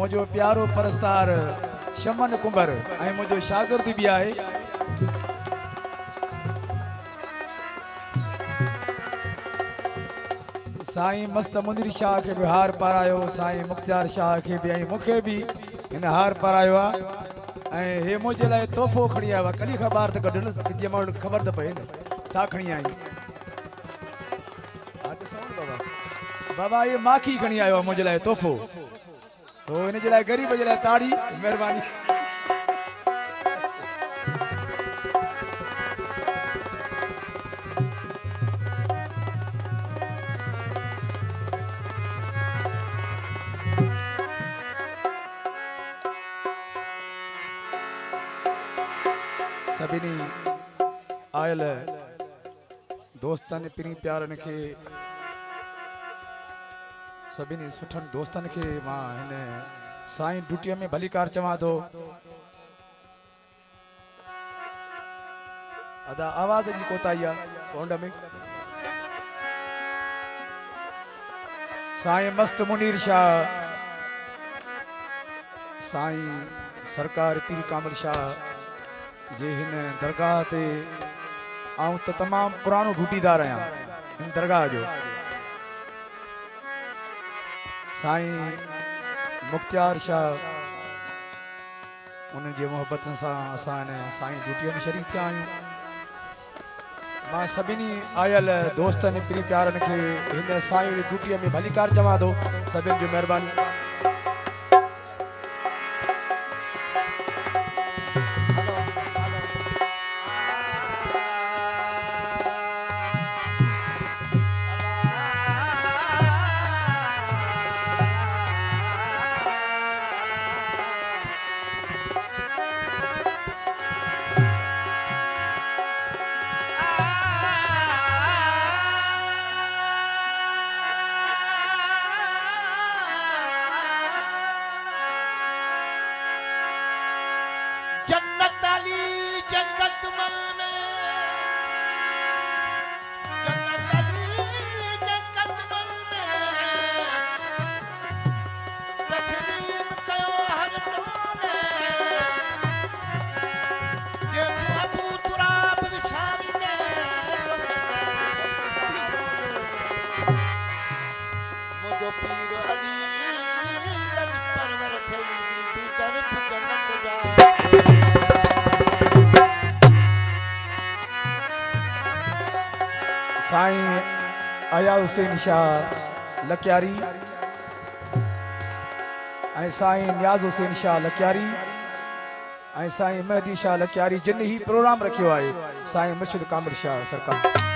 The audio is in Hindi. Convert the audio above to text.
मुझो प्यारो परस्तार शमन कुंबर ऐं मुझो शागिर्द भी आहे। साईं मस्त मुंदरी शाह के भी हार पारायो, साईं मुख्तार शाह के भी ऐं मूंखे भी हिन हार पारायो आहे। ऐं हे मुंहिंजे लाइ तोहफ़ो खणी आयो आहे। कॾहिं खां ॿार त कढुसि जीअं माण्हू ख़बर त पए न छा खणी आई। बाबा ये माखी खणी आयो आहे मुंहिंजे लाइ तोहफ़ो, तो हिन जे लाइ ग़रीब जे लाइ ताड़ी महिरबानी। सभिनी आयल दोस्तनि पिनी प्यारनि खे, सभिनी सुठनि दोस्तनि खे मां हिन साईं ड्यूटीअ में भलीकार चवां थो। अदा आवाज़ जी कोताही आहे साउंड में। साईं मस्त मुनीर शाह, साईं सरकार पीर कामल शाह जे हिन दरगाह ते आऊं त तमामु पुरानो ड्यूटीदार आहियां हिन दरगाह जो। साईं मुख्तार शाह उन्हनि जे मोहब्बतनि सां असां हिन साईं ड्यूटीअ में शरीक थिया आहियूं। मां सभिनी आयल दोस्तनि प्री प्यारनि खे हिन साईं ड्यूटीअ में भलीकार चवां थो। सभिनि जो महिरबानी। जन्नत अली जन्नत मल में, जन्नत अली जन्नत मल में तस्लीम कयो हर मोने जे तू अबू तुराब विशाल ने मुझो पीर अली लज परवर थई भी तरफ जन्नत जा। साईं आया हुसैन शाह लकियारी ऐं साईं नियाज़ हुसैन शाह लकियारी ऐं साईं मेहदी शाह लकियारी जिन ही प्रोग्राम रखियो आहे। साईं मुर्शिद कामिल शाह सरकार।